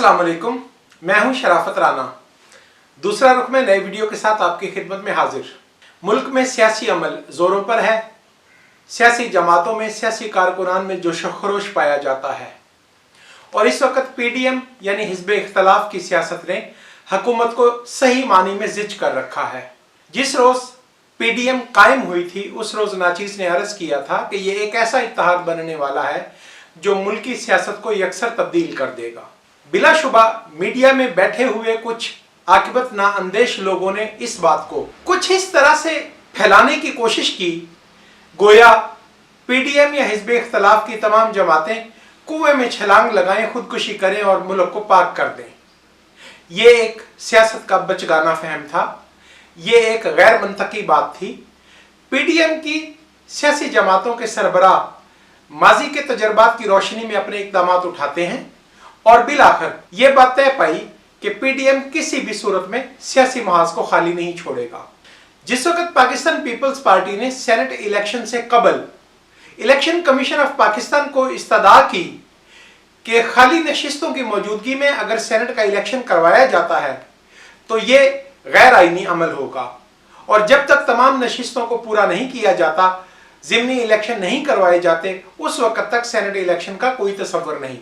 अस्सलाम वालेकुम, मैं हूं शराफत राना। दूसरा रुख में नए वीडियो के साथ आपकी खिदमत में हाजिर। मुल्क में सियासी अमल जोरों पर है। सियासी जमातों में, सियासी कारकुनान में जोश व खरोश पाया जाता है और इस वक्त पीडीएम यानी हिज़्ब इख्तलाफ की सियासत ने हुकूमत को सही मानी में जिच कर रखा है। जिस रोज़ पीडीएम कायम हुई थी उस रोज़ नाचीज़ ने अर्ज़ किया था कि ये एक ऐसा इत्तेहाद बनने वाला है जो मुल्की सियासत को यकसर तब्दील कर देगा। बिलाशुबा मीडिया में बैठे हुए कुछ आकिबत नाअंदेश लोगों ने इस बात को कुछ इस तरह से फैलाने की कोशिश की गोया पीडीएम या हिज़्ब इख्तलाफ की तमाम जमातें कुएं में छलांग लगाएं, खुदकुशी करें और मुल्क को पाक कर दें। ये एक सियासत का बचगाना फहम था, ये एक गैर मंतकी बात थी। पीडीएम की सियासी जमातों के सरबराह माजी के तजर्बात की रोशनी में अपने इक़दामात उठाते हैं और बिलाखिर ये बात तय पाई कि पीडीएम किसी भी सूरत में सियासी महाज को खाली नहीं छोड़ेगा। जिस वक्त पाकिस्तान पीपल्स पार्टी ने सेनेट इलेक्शन से कबल इलेक्शन कमीशन ऑफ पाकिस्तान को इस्तदा की कि खाली नशिस्तों की मौजूदगी में अगर सेनेट का इलेक्शन करवाया जाता है तो ये गैर आईनी अमल होगा और जब तक तमाम नशिस्तों को पूरा नहीं किया जाता, ज़िमनी इलेक्शन नहीं करवाए जाते, उस वक्त तक सेनेट इलेक्शन का कोई तसव्वुर नहीं।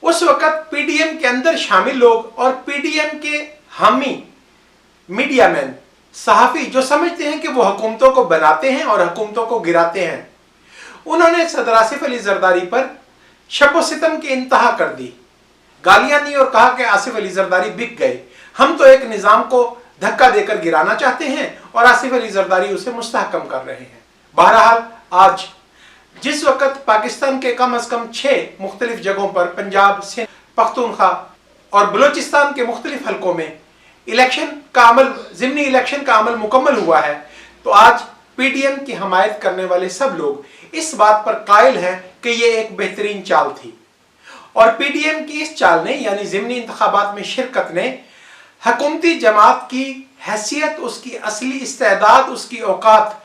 उस वक्त पीडीएम के अंदर शामिल लोग और पीडीएम के हामी मीडिया मैन, सहाफ़ी जो समझते हैं कि वो हुकूमतों को बनाते हैं और हुकूमतों को गिराते हैं, उन्होंने सदर आसिफ अली जरदारी पर शब सितम की इंतहा कर दी, गालियां दी और कहा कि आसिफ अली जरदारी बिक गए, हम तो एक निज़ाम को धक्का देकर गिराना चाहते हैं और आसिफ अली जरदारी उसे मुस्तहकम कर रहे हैं। बहरहाल आज जिस वक्त पाकिस्तान के कम अज कम 6 मुख्तलिफ जगहों पर पंजाब, सिंध, पख्तूनख्वा और बलूचिस्तान के मुख्तलिफ हलकों में इलेक्शन का अमल, ज़िमनी इलेक्शन का अमल मुकम्मल हुआ है, तो आज पीडीएम की हमायत करने वाले सब लोग इस बात पर कायल हैं कि ये एक बेहतरीन चाल थी और पीडीएम की इस चाल ने यानी ज़िमनी इंतखाबात में शिरकत ने हुकूमती जमात की हैसियत, उसकी असली इस्तेदाद, उसकी औकात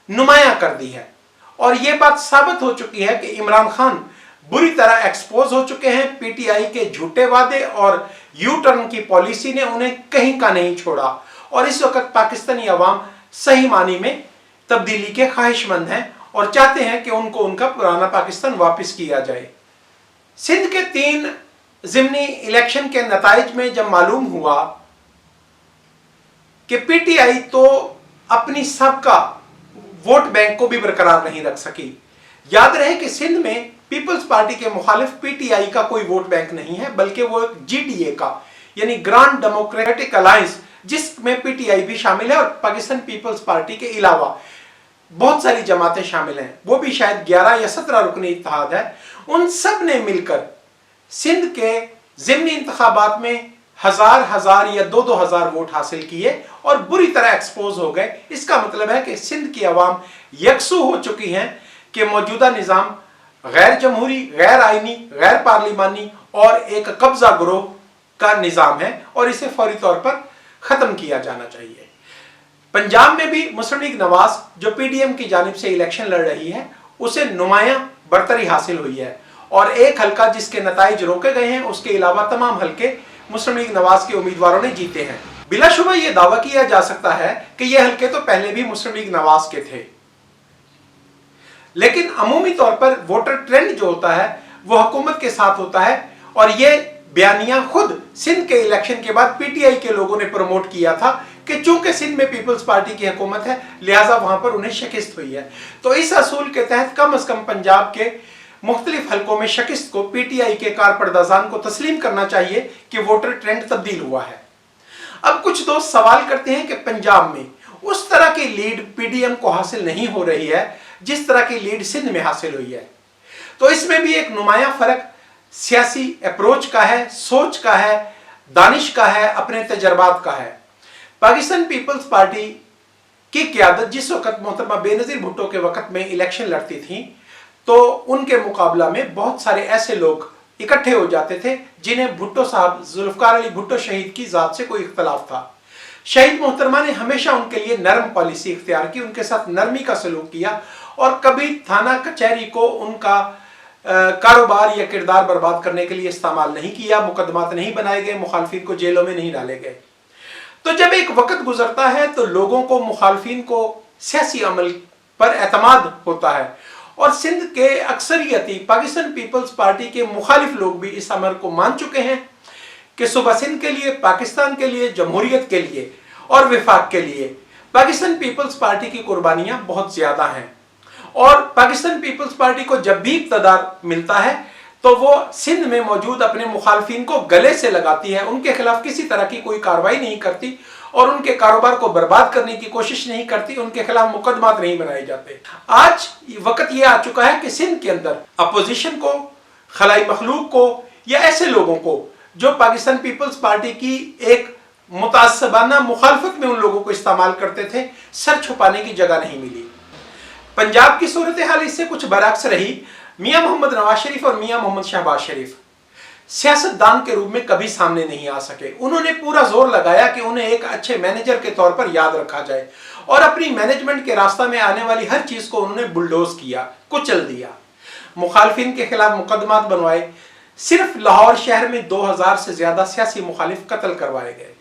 नुमायां कर दी है और ये बात साबित हो चुकी है कि इमरान खान बुरी तरह एक्सपोज हो चुके हैं। पीटीआई के झूठे वादे और यू टर्न की पॉलिसी ने उन्हें कहीं का नहीं छोड़ा और इस वक्त पाकिस्तानी अवाम सही मानी में तब्दीली के ख्वाहिशमंद हैं और चाहते हैं कि उनको उनका पुराना पाकिस्तान वापस किया जाए। सिंध के 3 ज़िमनी इलेक्शन के नताइज में जब मालूम हुआ कि पीटीआई तो अपनी सबका वोट बैंक को भी बरकरार नहीं रख सकी। याद रहे कि सिंध में पीपल्स पार्टी के मुखालिफ पीटीआई का कोई वोट बैंक नहीं है, बल्कि वो एक जीडीए का यानी ग्रांड डेमोक्रेटिक अलायंस, जिसमें पीटीआई भी शामिल है और पाकिस्तान पीपल्स पार्टी के अलावा बहुत सारी जमातें शामिल हैं, वो भी शायद 11 या 17 रुकनी इत्तेहाद है। उन सब ने मिलकर सिंध के ज़िमनी इंतखाबात में हजार या 2-2 हजार वोट हासिल किए और बुरी तरह एक्सपोज हो गए। इसका मतलब है कि सिंध की आवाम यकसू हो चुकी हैं कि मौजूदा निज़ाम गैर जमहूरी, गैर आइनी, गैर पार्लिमानी और एक कब्जा ग्रोह का निज़ाम है और इसे फौरी तौर पर ख़त्म किया जाना चाहिए। पंजाब में भी मुस्लिम लीग नवाज जो पीडीएम की जानिब से इलेक्शन लड़ रही है, उसे नुमायां बरतरी हासिल हुई है और एक हल्का जिसके नताइज रोके गए हैं, उसके अलावा तमाम हल्के मुस्लिम लीग नवाज के उम्मीदवारों ने जीते हैं। बिलाशुबा ये दावा किया जा सकता है कि ये हल्के तो पहले भी मुस्लिम लीग नवाज के थे, लेकिन अमूमी तौर पर वोटर ट्रेंड जो होता है वो हुकूमत के साथ होता है और ये बयानिया खुद सिंध के इलेक्शन के बाद पीटीआई के लोगों ने प्रमोट किया था कि चूंकि सिंध में पीपल्स पार्टी की हुकूमत है लिहाजा वहां पर उन्हें शिकस्त हुई है। तो इस असूल के तहत कम अज कम पंजाब के मुख्तलिफ हलकों में शिकस्त को पीटीआई के कारपर्दाजान को तस्लीम करना चाहिए कि वोटर ट्रेंड तब्दील हुआ है। अब कुछ दोस्त सवाल करते हैं कि पंजाब में उस तरह की लीड पीडीएम को हासिल नहीं हो रही है जिस तरह की लीड सिंध में हासिल हुई है। तो इसमें भी एक नुमाया फर्क सियासी अप्रोच का है, सोच का है, दानिश का है, अपने तजर्बात का है। पाकिस्तान पीपल्स पार्टी की क़यादत जिस वक्त मोहतरमा बेनज़ीर भुट्टो के वक्त में इलेक्शन लड़ती थी तो उनके मुकाबला में बहुत सारे ऐसे लोग इकट्ठे हो जाते थे जिन्हें भुट्टो साहब, जुल्फ़िकार अली भुट्टो शहीद की ज़ात से कोई इख्तलाफ था। शहीद मोहतरमा ने हमेशा उनके लिए नरम पॉलिसी इख्तियार की, उनके साथ नरमी का सलूक किया और कभी थाना कचहरी को उनका कारोबार या किरदार बर्बाद करने के लिए इस्तेमाल नहीं किया, मुकदमात नहीं बनाए गए, मुखालफिन को जेलों में नहीं डाले गए। तो जब एक वक्त गुजरता है तो लोगों को, मुखालफिन को सियासी अमल पर एतमाद होता है, और सिंध के अक्सरियती पाकिस्तान पीपल्स पार्टी के मुखालिफ लोग भी इस अमर को मान चुके हैं कि सुबह सिंध के लिए, पाकिस्तान के लिए, जमहूरियत के लिए और विफाक के लिए पाकिस्तान पीपल्स पार्टी की कुर्बानियां बहुत ज्यादा हैं। और पाकिस्तान पीपल्स पार्टी को जब भी इक़्तिदार मिलता है तो वो सिंध में मौजूद अपने मुखालफिन को गले से लगाती है, उनके खिलाफ किसी तरह की कोई कार्रवाई नहीं करती और उनके कारोबार को बर्बाद करने की कोशिश नहीं करती, उनके खिलाफ मुकदमात नहीं बनाए जाते। आज वक्त ये आ चुका है कि सिंध के अंदर अपोजिशन को, खलाई मखलूक को या ऐसे लोगों को जो पाकिस्तान पीपल्स पार्टी की एक मुतासबाना मुखालफत में उन लोगों को इस्तेमाल करते थे, सर छुपाने की जगह नहीं मिली। पंजाब की सूरत हाल इससे कुछ बरअक्स रही। मियां मोहम्मद नवाज शरीफ और मियां मोहम्मद शहबाज शरीफ सियासतदान के रूप में कभी सामने नहीं आ सके। उन्होंने पूरा जोर लगाया कि उन्हें एक अच्छे मैनेजर के तौर पर याद रखा जाए और अपनी मैनेजमेंट के रास्ता में आने वाली हर चीज को उन्होंने बुलडोज किया, कुचल दिया, मुखालफिन के खिलाफ मुकदमात बनवाए। सिर्फ लाहौर शहर में 2000 से ज्यादा सियासी मुखालिफ कत्ल करवाए गए।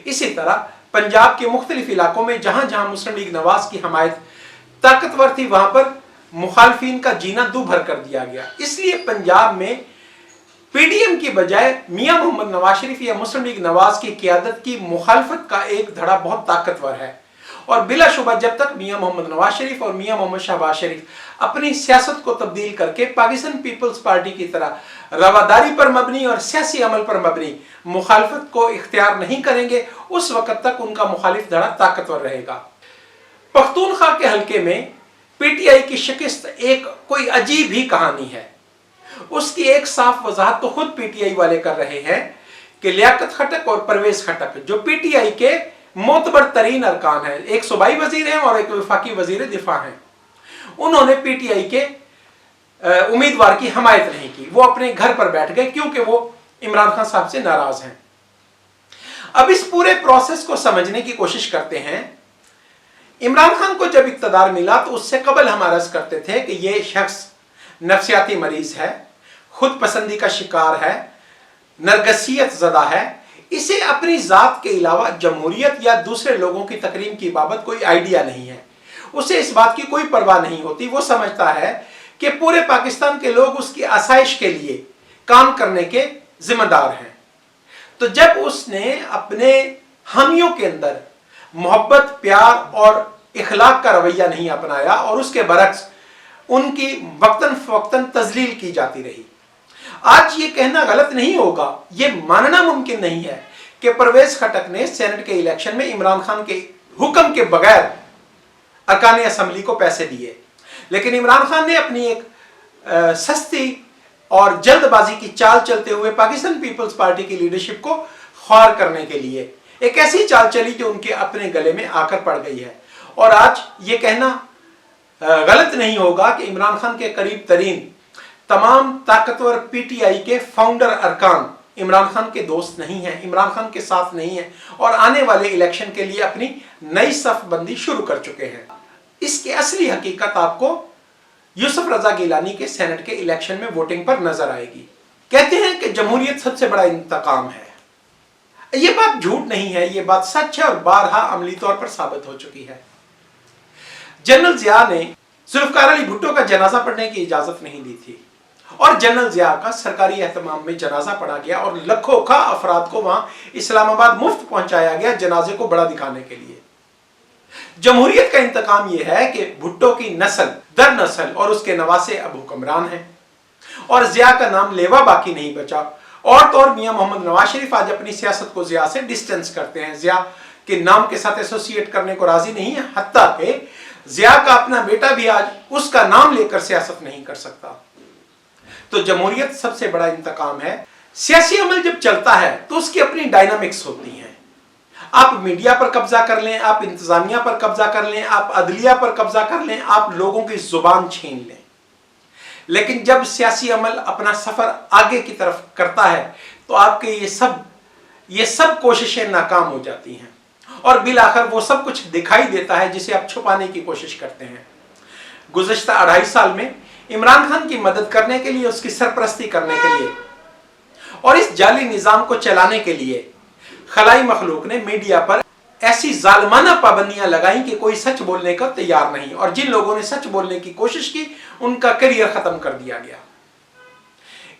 इसी तरह पंजाब के मुख्तलिफ इलाकों में जहां जहां मुस्लिम लीग नवाज की हमायत ताकतवर थी वहां पर मुखालफिन का जीना दूभर कर दिया गया। इसलिए पंजाब में पीडीएम की बजाय मियां मोहम्मद नवाज शरीफ या मुस्लिम लीग नवाज की क़यादत की मुखालफत का एक धड़ा बहुत ताकतवर है। और बिलाशुबा जब तक मियां मोहम्मद नवाज शरीफ और मियां मोहम्मद शहबाज शरीफ अपनी सियासत को तब्दील करके पाकिस्तान पीपल्स पार्टी की तरह रवादारी पर मबनी और सियासी अमल पर मबनी मुखालफत को इख्तियार नहीं करेंगे, उस वक्त तक उनका मुखालिफ धड़ा ताकतवर रहेगा। पख्तूनख्वा के हल्के में पीटीआई की शिकस्त एक कोई अजीब ही कहानी है। उसकी एक साफ वजाहत तो खुद पीटीआई वाले कर रहे हैं कि लियाकत खटक और परवेज खटक जो पीटीआई के मोतबर तरीन अरकान हैं, एक सूबाई वजीर हैं और एक वफाकी वजीर दिफा हैं, उन्होंने पीटीआई के उम्मीदवार की हमायत नहीं की। वो अपने घर पर बैठ गए क्योंकि वो इमरान खान साहब से नाराज हैं। अब इस पूरे प्रोसेस को समझने की कोशिश करते हैं। इमरान खान को जब इक़्तिदार मिला तो उससे कबल हम अर्ज करते थे कि ये शख्स नफ्सियाती मरीज है, खुद पसंदी का शिकार है, नरगसियत ज़दा है। इसे अपनी ज़ात के अलावा जमहूरियत या दूसरे लोगों की तकरीम की बाबत कोई आइडिया नहीं है। उसे इस बात की कोई परवाह नहीं होती। वो समझता है कि पूरे पाकिस्तान के लोग उसकी आसाइश के लिए काम करने के जिम्मेदार हैं। तो जब उसने अपने हामियों के अंदर मोहब्बत, प्यार और इखलाक का रवैया नहीं अपनाया और उसके बरक्स उनकी वक्तन फवक्तन तजलील की जाती रही। आज ये कहना गलत नहीं होगा, ये मानना मुमकिन नहीं है कि परवेज खटक ने सेनेट के इलेक्शन में इमरान खान के हुक्म के बगैर अरकान असम्बली को पैसे दिए, लेकिन इमरान खान ने अपनी एक सस्ती और जल्दबाजी की चाल चलते हुए पाकिस्तान पीपल्स पार्टी की लीडरशिप को ख्वार करने के लिए एक ऐसी चाल चली जो उनके अपने गले में आकर पड़ गई है। और आज ये कहना गलत नहीं होगा कि इमरान खान के करीब तरीन तमाम ताकतवर पीटीआई के फाउंडर अरकान इमरान खान के दोस्त नहीं हैं, इमरान खान के साथ नहीं हैं और आने वाले इलेक्शन के लिए अपनी नई सफबंदी शुरू कर चुके हैं। इसकी असली हकीकत आपको यूसुफ रजा गिलानी के सेनेट के इलेक्शन में वोटिंग पर नजर आएगी। कहते हैं कि जमहूरियत सबसे बड़ा इंतकाम है। ये बात झूठ नहीं है, ये बात सच है और बारहा अमली तौर पर साबित हो चुकी है। जनरल जिया ने जुल्फकार अली भुट्टो का जनाजा पढ़ने की इजाजत नहीं दी थी और जनरल जिया का सरकारी एहतमाम में जनाजा पढ़ा गया और लाखों का अफराद को वहां इस्लामाबाद मुफ्त पहुंचाया गया जनाजे को बड़ा दिखाने के लिए। जमहूरियत का इंतकाम यह है कि भुट्टो की नस्ल दर नस्ल और उसके नवासे अब हुक्मरान हैं और जिया का नाम लेवा बाकी नहीं बचा। और तो और मियां मोहम्मद नवाज शरीफ आज अपनी सियासत को जिया से डिस्टेंस करते हैं, जिया के नाम के साथ एसोसिएट करने को राजी नहीं है। हत्ता के जिया का अपना बेटा भी आज उसका नाम लेकर सियासत नहीं कर सकता। तो जमहूरियत सबसे बड़ा इंतकाम है। सियासी अमल जब चलता है तो उसकी अपनी डायनामिक्स होती हैं। आप मीडिया पर कब्जा कर लें, आप इंतजामिया पर कब्जा कर लें, आप अदलिया पर कब्जा कर लें, आप लोगों की जुबान छीन लें, लेकिन जब सियासी अमल अपना सफर आगे की तरफ करता है तो आपके ये सब कोशिशें नाकाम हो जाती हैं और बिलाखिर वो सब कुछ दिखाई देता है जिसे आप छुपाने की कोशिश करते हैं। गुज़श्ता 2.5 साल में इमरान खान की मदद करने के लिए, उसकी सरपरस्ती करने के लिए और इस जाली निजाम को चलाने के लिए खलाई मखलूक ने मीडिया पर ऐसी जालमाना पाबंदियां लगाई कि कोई सच बोलने को तैयार नहीं, और जिन लोगों ने सच बोलने की कोशिश की उनका करियर खत्म कर दिया गया।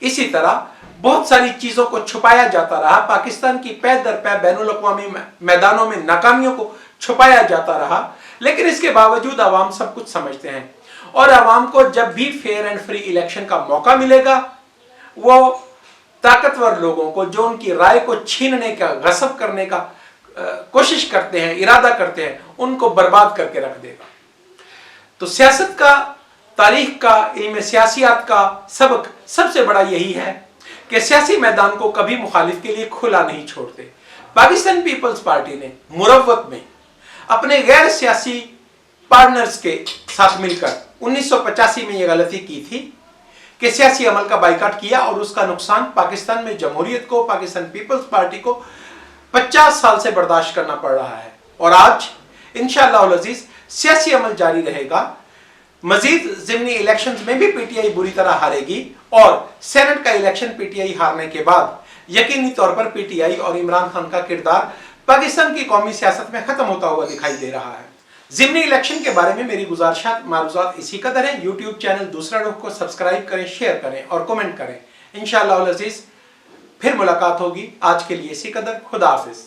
इसी तरह बहुत सारी चीजों को छुपाया जाता रहा। पाकिस्तान की पै दर पै बैनुल अक़वामी मैदानों में नाकामियों को छुपाया जाता रहा, लेकिन इसके बावजूद अवाम सब कुछ समझते हैं और अवाम को जब भी फेयर एंड फ्री इलेक्शन का मौका मिलेगा, वो ताकतवर लोगों को जो उनकी राय को छीनने का, गसब करने का कोशिश करते हैं, इरादा करते हैं, उनको बर्बाद करके रख देगा। तो सियासत का, तारीख का, इल्म सियासियात का सबक सबसे बड़ा यही है कि सियासी मैदान को कभी मुखालिफ के लिए खुला नहीं छोड़ते। पाकिस्तान पीपल्स पार्टी ने मुरव्वत में अपने गैर सियासी पार्टनर्स के साथ मिलकर 1985 में यह गलती की थी कि सियासी अमल का बाइकाट किया और उसका नुकसान पाकिस्तान में जमहूरियत को, पाकिस्तान पीपल्स पार्टी को 50 साल से बर्दाश्त करना पड़ रहा है। और आज इंशाअल्लाह अज़ीज सियासी अमल जारी रहेगा। मजीद ज़िमनी इलेक्शंस में भी पीटीआई बुरी तरह हारेगी और सेनेट का इलेक्शन पीटीआई हारने के बाद यकीनी तौर पर पीटीआई और इमरान खान का किरदार पाकिस्तान की कौमी सियासत में खत्म होता हुआ दिखाई दे रहा है। ज़िमनी इलेक्शन के बारे में मेरी गुजारिशात, मारूज़ात इसी कदर है। यूट्यूब चैनल दूसरा रुख को सब्सक्राइब करें, शेयर करें और कमेंट करें। इंशाअल्लाह अज़ीज फिर मुलाकात होगी। आज के लिए इसी कदर। खुदा हाफिज।